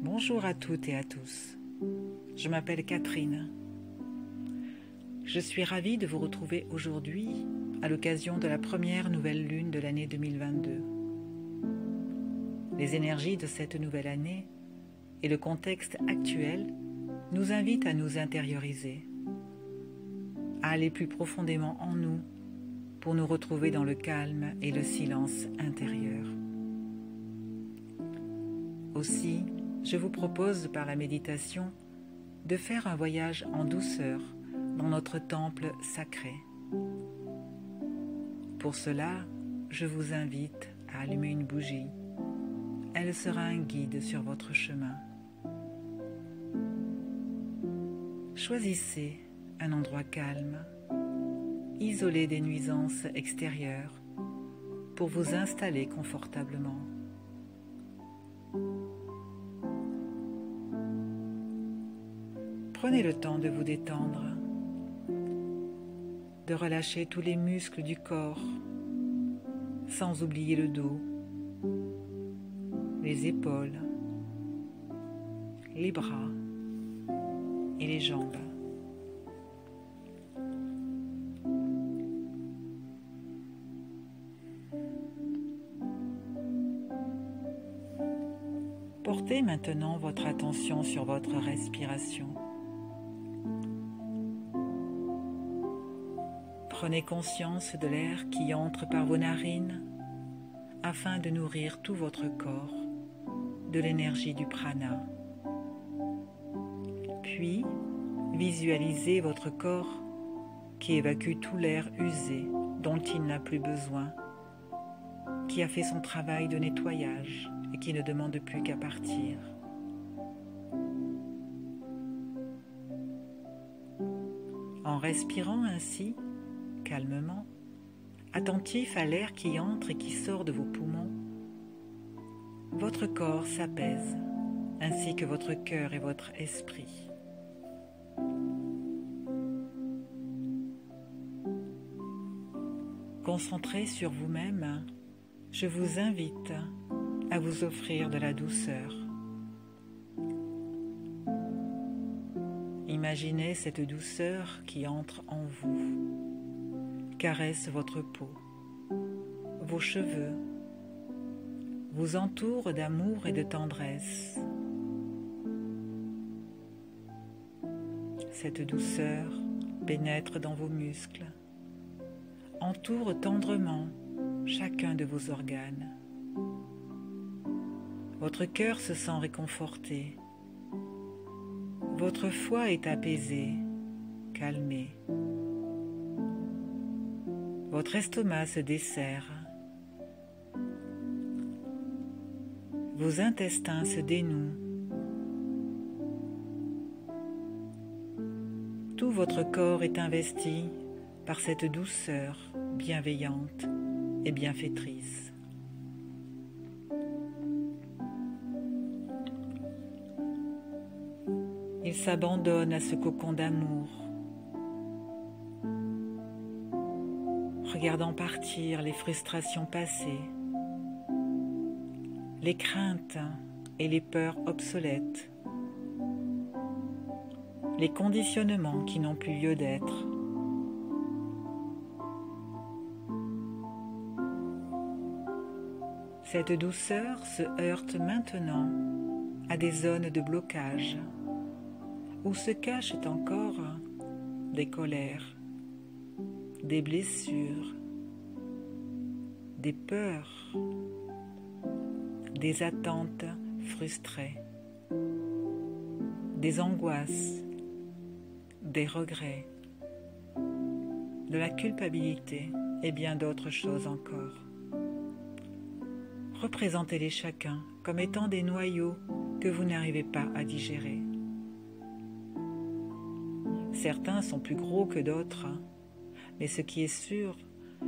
Bonjour à toutes et à tous. Je m'appelle Catherine. Je suis ravie de vous retrouver aujourd'hui à l'occasion de la première nouvelle lune de l'année 2022. Les énergies de cette nouvelle année et le contexte actuel nous invitent à nous intérioriser, à aller plus profondément en nous pour nous retrouver dans le calme et le silence intérieur. Aussi, je vous propose par la méditation de faire un voyage en douceur dans notre temple sacré. Pour cela, je vous invite à allumer une bougie. Elle sera un guide sur votre chemin. Choisissez un endroit calme, isolé des nuisances extérieures, pour vous installer confortablement. Prenez le temps de vous détendre, de relâcher tous les muscles du corps, sans oublier le dos, les épaules, les bras et les jambes. Portez maintenant votre attention sur votre respiration. Prenez conscience de l'air qui entre par vos narines afin de nourrir tout votre corps de l'énergie du prana. Puis, visualisez votre corps qui évacue tout l'air usé dont il n'a plus besoin, qui a fait son travail de nettoyage et qui ne demande plus qu'à partir. En respirant ainsi, calmement, attentif à l'air qui entre et qui sort de vos poumons, votre corps s'apaise, ainsi que votre cœur et votre esprit. Concentré sur vous-même, je vous invite à vous offrir de la douceur. Imaginez cette douceur qui entre en vous, caresse votre peau, vos cheveux, vous entoure d'amour et de tendresse. Cette douceur pénètre dans vos muscles, entoure tendrement chacun de vos organes. Votre cœur se sent réconforté, votre foie est apaisé, calmé. Votre estomac se desserre, vos intestins se dénouent, tout votre corps est investi par cette douceur bienveillante et bienfaitrice. Il s'abandonne à ce cocon d'amour, regardant partir les frustrations passées, les craintes et les peurs obsolètes, les conditionnements qui n'ont plus lieu d'être. Cette douceur se heurte maintenant à des zones de blocage où se cachent encore des colères, des blessures, des peurs, des attentes frustrées, des angoisses, des regrets, de la culpabilité et bien d'autres choses encore. Représentez-les chacun comme étant des noyaux que vous n'arrivez pas à digérer. Certains sont plus gros que d'autres, mais ce qui est sûr,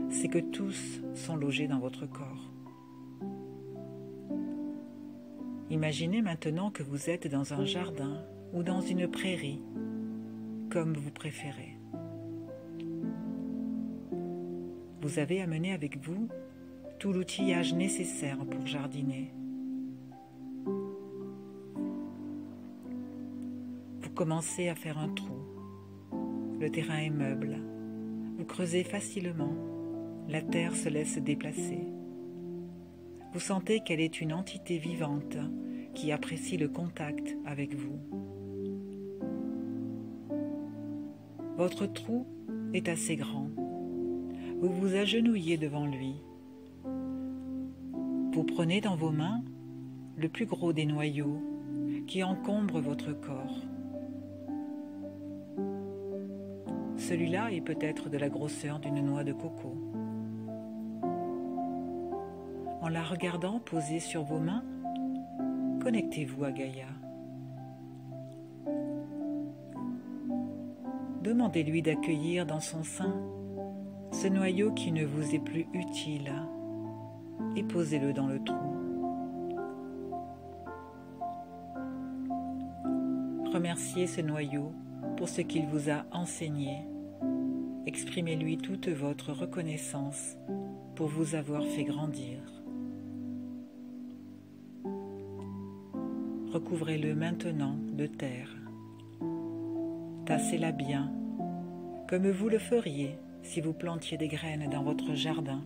c'est que tous sont logés dans votre corps. Imaginez maintenant que vous êtes dans un jardin ou dans une prairie, comme vous préférez. Vous avez amené avec vous tout l'outillage nécessaire pour jardiner. commencez à faire un trou. Le terrain est meuble. Vous creusez facilement. La terre se laisse déplacer. Vous sentez qu'elle est une entité vivante qui apprécie le contact avec vous. Votre trou est assez grand. Vous vous agenouillez devant lui. Vous prenez dans vos mains le plus gros des noyaux qui encombrent votre corps. Celui-là est peut-être de la grosseur d'une noix de coco. En la regardant posée sur vos mains, connectez-vous à Gaïa. Demandez-lui d'accueillir dans son sein ce noyau qui ne vous est plus utile et posez-le dans le trou. Remerciez ce noyau pour ce qu'il vous a enseigné. Exprimez-lui toute votre reconnaissance pour vous avoir fait grandir. Recouvrez-le maintenant de terre. Tassez-la bien, comme vous le feriez si vous plantiez des graines dans votre jardin.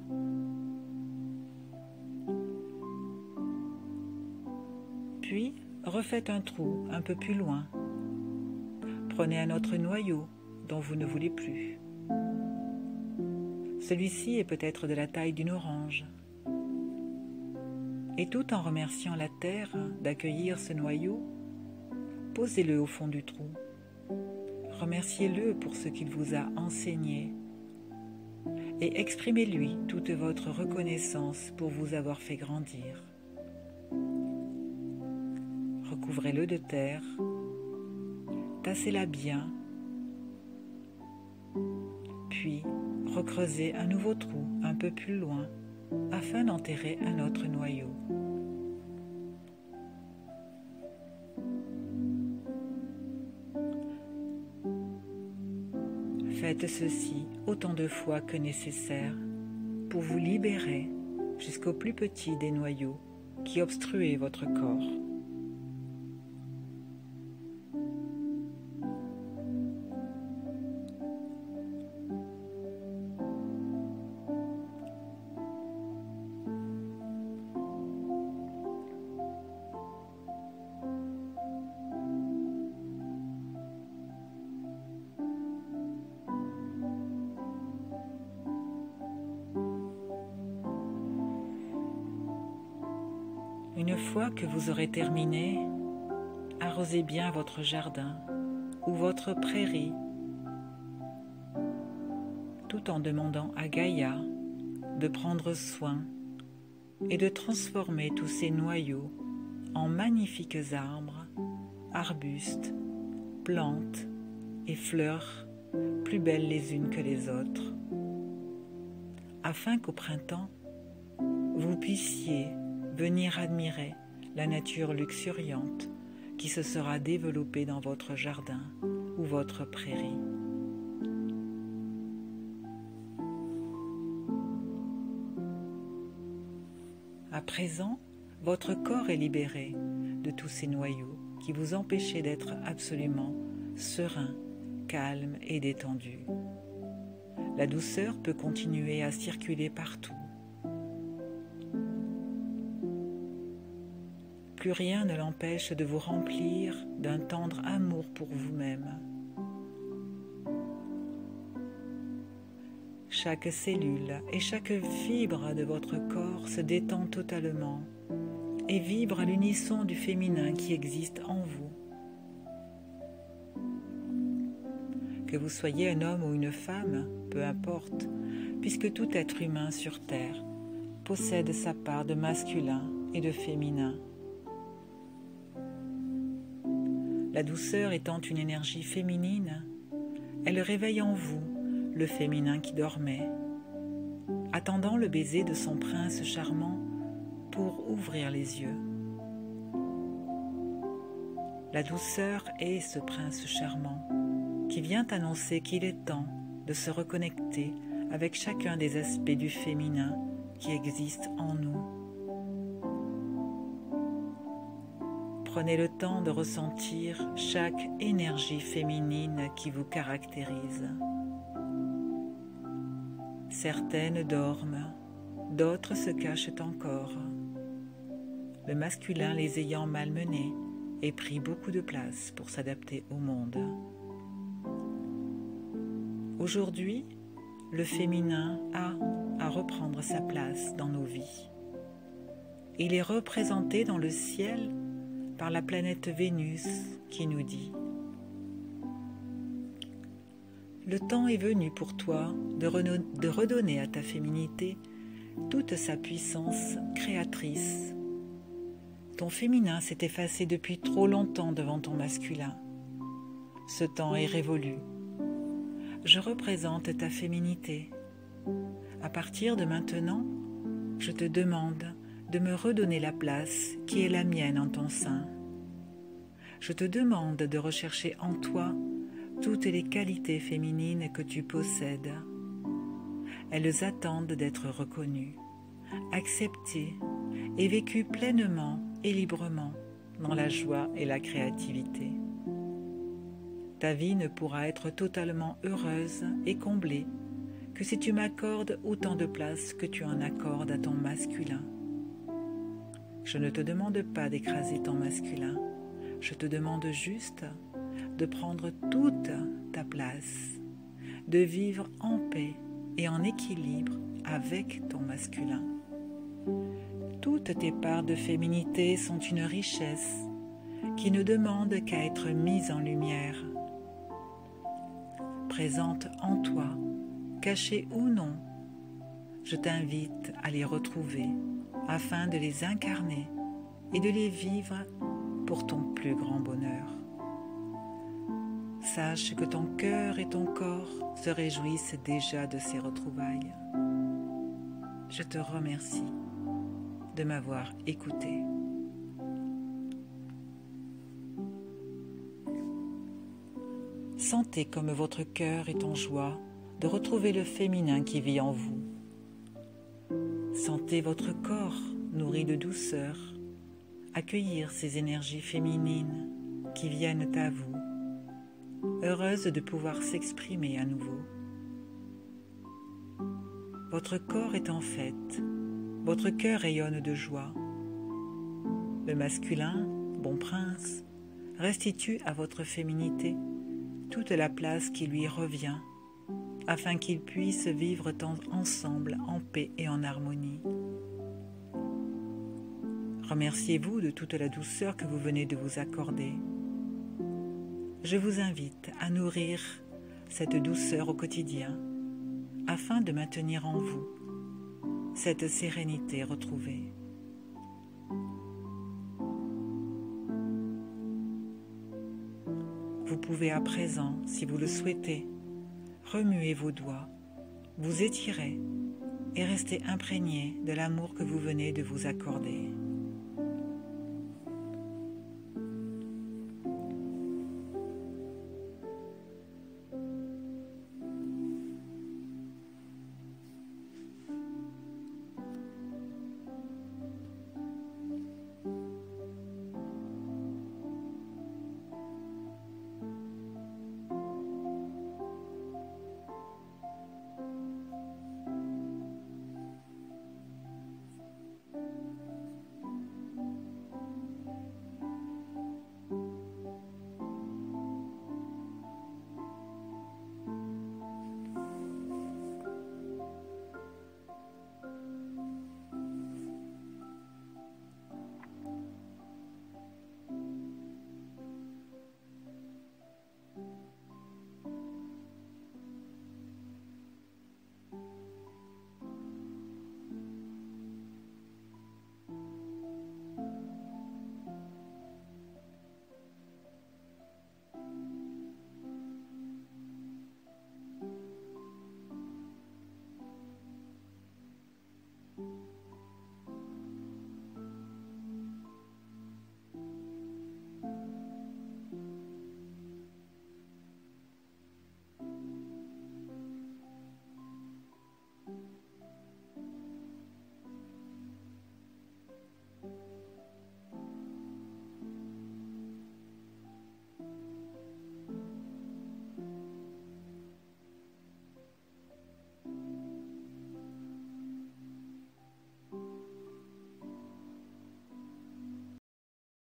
Puis, refaites un trou un peu plus loin. Prenez un autre noyau dont vous ne voulez plus. Celui-ci est peut-être de la taille d'une orange. Et tout en remerciant la terre d'accueillir ce noyau, posez-le au fond du trou. Remerciez-le pour ce qu'il vous a enseigné et exprimez-lui toute votre reconnaissance pour vous avoir fait grandir. Recouvrez-le de terre, tassez-la bien, puis recreusez un nouveau trou un peu plus loin afin d'enterrer un autre noyau. Faites ceci autant de fois que nécessaire pour vous libérer jusqu'au plus petit des noyaux qui obstruaient votre corps. Une fois que vous aurez terminé, arrosez bien votre jardin ou votre prairie, tout en demandant à Gaïa de prendre soin et de transformer tous ces noyaux en magnifiques arbres, arbustes, plantes et fleurs plus belles les unes que les autres, afin qu'au printemps, vous puissiez venir admirer la nature luxuriante qui se sera développée dans votre jardin ou votre prairie. À présent, votre corps est libéré de tous ces noyaux qui vous empêchaient d'être absolument serein, calme et détendu. La douceur peut continuer à circuler partout. Plus rien ne l'empêche de vous remplir d'un tendre amour pour vous-même. Chaque cellule et chaque fibre de votre corps se détend totalement et vibre à l'unisson du féminin qui existe en vous. Que vous soyez un homme ou une femme, peu importe, puisque tout être humain sur Terre possède sa part de masculin et de féminin. La douceur étant une énergie féminine, elle réveille en vous le féminin qui dormait, attendant le baiser de son prince charmant pour ouvrir les yeux. La douceur est ce prince charmant qui vient annoncer qu'il est temps de se reconnecter avec chacun des aspects du féminin qui existent en nous. Prenez le temps de ressentir chaque énergie féminine qui vous caractérise. Certaines dorment, d'autres se cachent encore, le masculin les ayant malmenées et pris beaucoup de place pour s'adapter au monde. Aujourd'hui, le féminin a à reprendre sa place dans nos vies. Il est représenté dans le ciel par la planète Vénus qui nous dit « Le temps est venu pour toi de redonner à ta féminité toute sa puissance créatrice. Ton féminin s'est effacé depuis trop longtemps devant ton masculin. Ce temps est révolu. Je représente ta féminité. À partir de maintenant, je te demande de me redonner la place qui est la mienne en ton sein. Je te demande de rechercher en toi toutes les qualités féminines que tu possèdes. Elles attendent d'être reconnues, acceptées et vécues pleinement et librement dans la joie et la créativité. Ta vie ne pourra être totalement heureuse et comblée que si tu m'accordes autant de place que tu en accordes à ton masculin. Je ne te demande pas d'écraser ton masculin, je te demande juste de prendre toute ta place, de vivre en paix et en équilibre avec ton masculin. Toutes tes parts de féminité sont une richesse qui ne demande qu'à être mise en lumière. Présente en toi, cachées ou non, je t'invite à les retrouver afin de les incarner et de les vivre pour ton plus grand bonheur. Sache que ton cœur et ton corps se réjouissent déjà de ces retrouvailles. Je te remercie de m'avoir écouté. Sentez comme votre cœur est en joie de retrouver le féminin qui vit en vous. Sentez votre corps nourri de douceur, accueillir ces énergies féminines qui viennent à vous, heureuses de pouvoir s'exprimer à nouveau. Votre corps est en fête, votre cœur rayonne de joie. Le masculin, bon prince, restitue à votre féminité toute la place qui lui revient, afin qu'ils puissent vivre ensemble en paix et en harmonie. Remerciez-vous de toute la douceur que vous venez de vous accorder. Je vous invite à nourrir cette douceur au quotidien, afin de maintenir en vous cette sérénité retrouvée. Vous pouvez à présent, si vous le souhaitez, remuer vos doigts, vous étirer et rester imprégné de l'amour que vous venez de vous accorder.